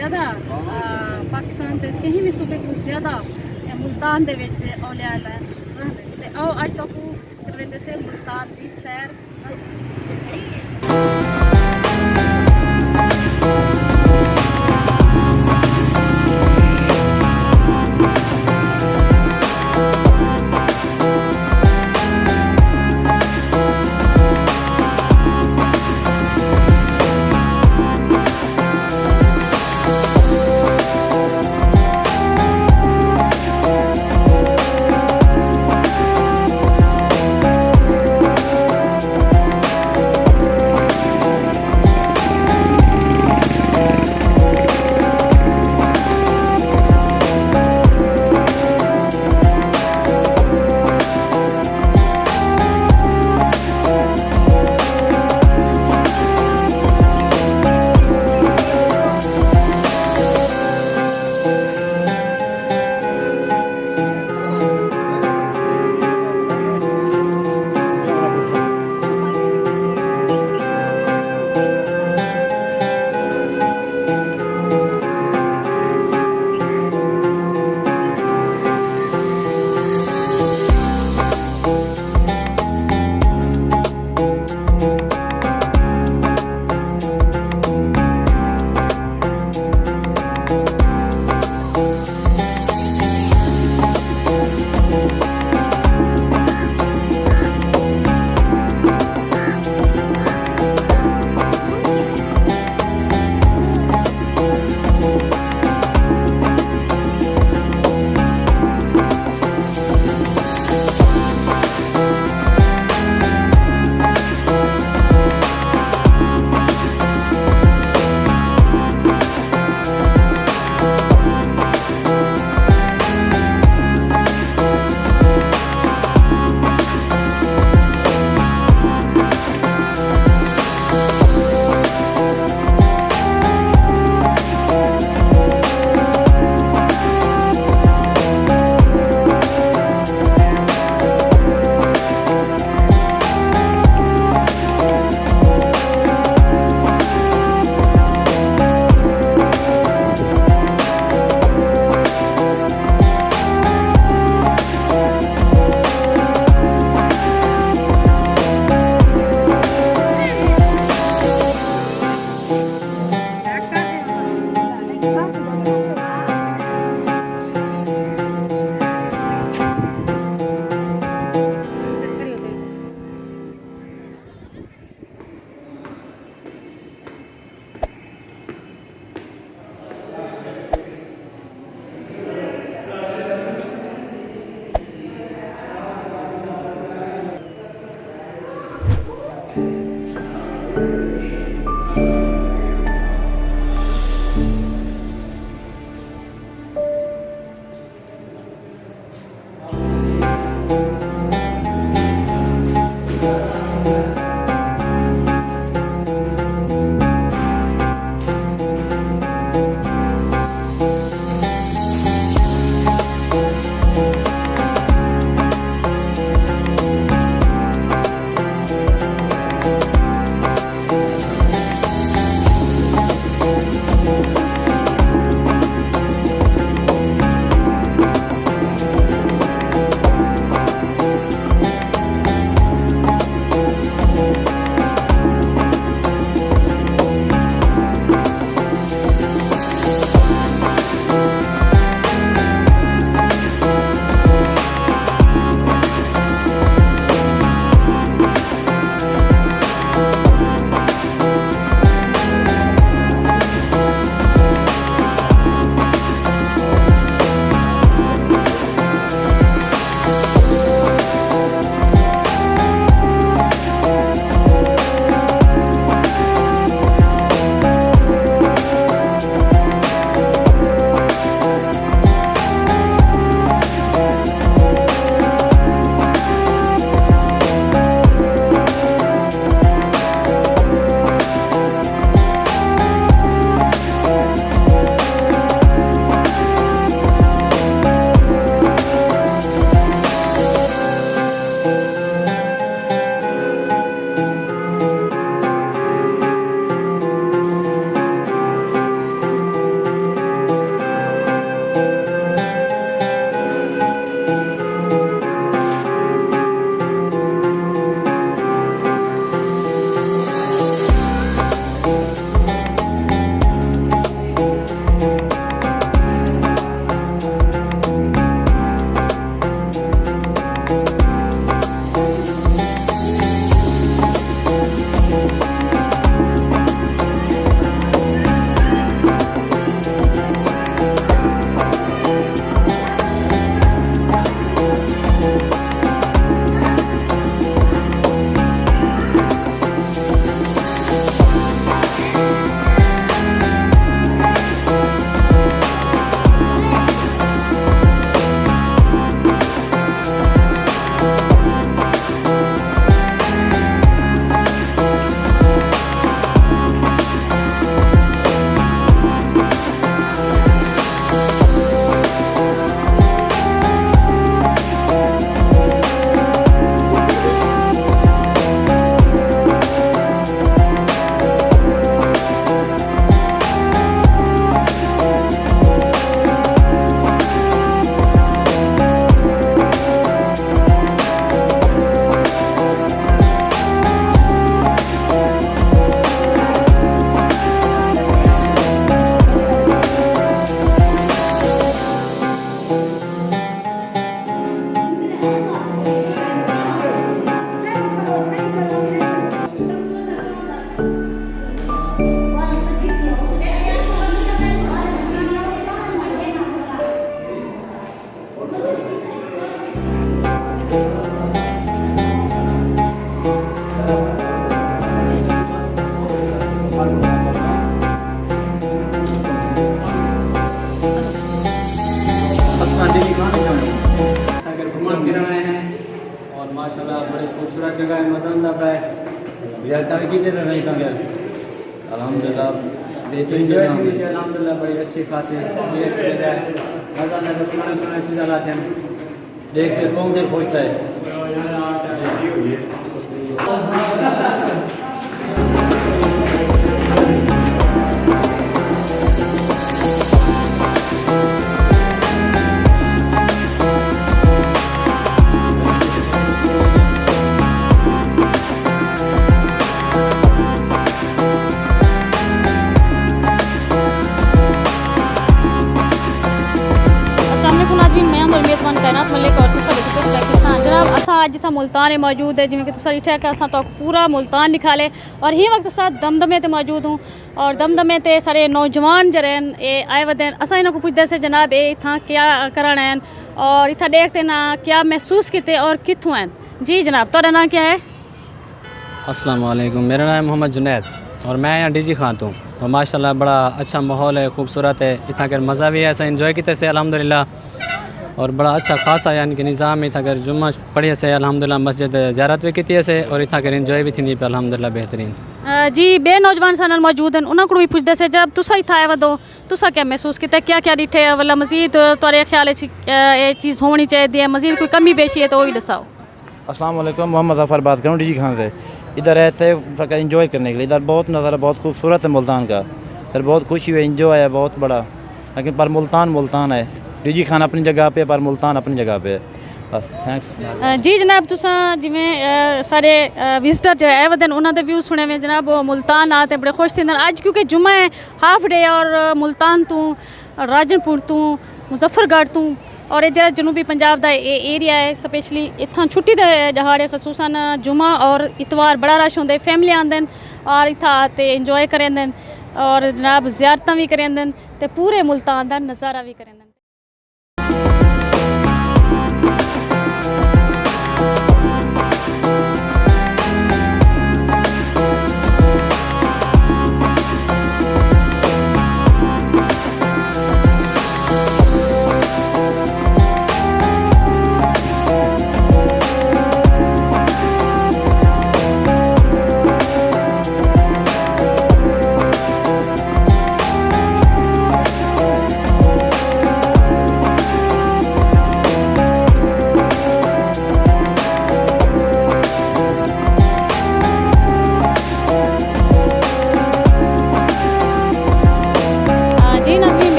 ज़्यादा पाकिस्तान के कहीं भी सूबे को ज़्यादा मुल्तान दे विच औलिया अल्लाह रहंदे ते आओ अज तक करवेंदे से मुल्तान दी सैर। अगर घुमान फिर आए हैं और माशाल्लाह बड़ी खूबसूरत जगह है, मज़ा आता है। अल्हम्दुलिल्लाह बेहतरीन जगह है, अल्हम्दुलिल्लाह बड़ी अच्छी खासी जगह है, मज़ा आता है। पुराना चीज़ लाते हैं, देख के कौन दिल खुश है। कायनात मलिक और पाकिस्तान जनाब असा अज इतना मुल्तान मौजूद है जिमें कि तुसा डिठा कि असा तो पूरा मुल्तान निकाले और ही वक्त साथ दमदमे ते मौजूद हूँ और दमदमे ते सारे नौजवान जरे ये आए वदे असा इन्हों को पुछते से जनाब ये इतना क्या करण हैं और इतना देखते ना क्या महसूस किते और कितों हैं। जी जनाब तुम्हारा नाम क्या है? अस्सलाम वालेकुम, मेरा नाम मोहम्मद जुनैद और मैं यहाँ डीजी खान हूँ और माशाल्लाह बड़ा अच्छा माहौल है, खूबसूरत है, इतना कर मज़ा भी है, ऐसा इन्जॉय किते से अल्हम्दुलिल्लाह और बड़ा अच्छा खासा यानी कि निज़ाम इतना कर जुम्मा पढ़िए से अल्हम्दुलिल्लाह मस्जिद ज़ियारत भी की से और इतना कर इन्जॉय भी थी पे अल्हम्दुलिल्लाह बेहतरीन। जी बे नौजवान सन मौजूद हैं उन्होंने भी पुछते से जब तुसा ही था वदो तुसा क्या महसूस किया क्या क्या डिठे वाला मजीद तुरे ख्याल ये चीज़ होनी चाहिए मजीद कोई कमी पेशी है तो वही दसाओ। अस्सलाम वालेकुम, मोहम्मद ज़फ़र बात करूँ डीजी खान से। इधर रहते फ़कत इंजॉय करने के लिए, इधर बहुत नज़ारा बहुत खूबसूरत है मुल्तान का, इधर बहुत खुशी है, इंजॉय है बहुत बड़ा, लेकिन पर मुल्तान है, डीजी खान अपनी जगह पे पर मुल्तान अपनी जगह पे बस। थैंक्स जी जनाब तुसा जिमें सारे विजिटर जो है वदन उन्होंने व्यूज़ सुने में जनाब वो मुल्तान आते बड़े खुश थे अज क्योंकि जुम्मा है हाफ डे और मुल्तान तू राजनपुर तू मुजफ्फरगढ़ तू और ये जरा जनूबी पंजाब का एरिया है स्पेशली इतना छुट्टी के दहाड़े खसूसन जुम्मा और इतवार बड़ा रश होंगे, फैमिली आंदे और इतना आते इंजॉय करेंदे और जनाब ज़ियारत भी करेंदे ते पूरे मुल्तान का नज़ारा भी करेंदे।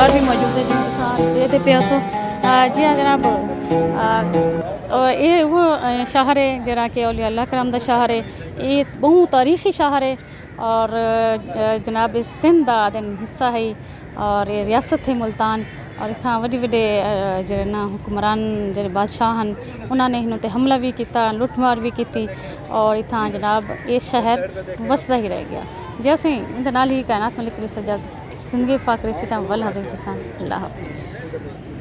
भी मौजूद है जिनके पे असो जी हाँ जनाब ये वो शहर है जरा के औलिया अल्लाह करम दा शहर है, ये बहु तारीखी शहर है और जनाब सिंध का आदन हिस्सा है और ये रियासत है मुल्तान और इतना वड्डे वड्डे जो ना हुक्मरान जो बादशाह उन्होंने इन्होंने हमला भी किया, लुटमार भी की और इतना जनाब ये शहर वसदा ही रह गया। जैसे इन नाल ही कायनात मलिक पुलिस जिंदगी फाकरी सितम वल हज़रत अल्लाह हाफ़िज़।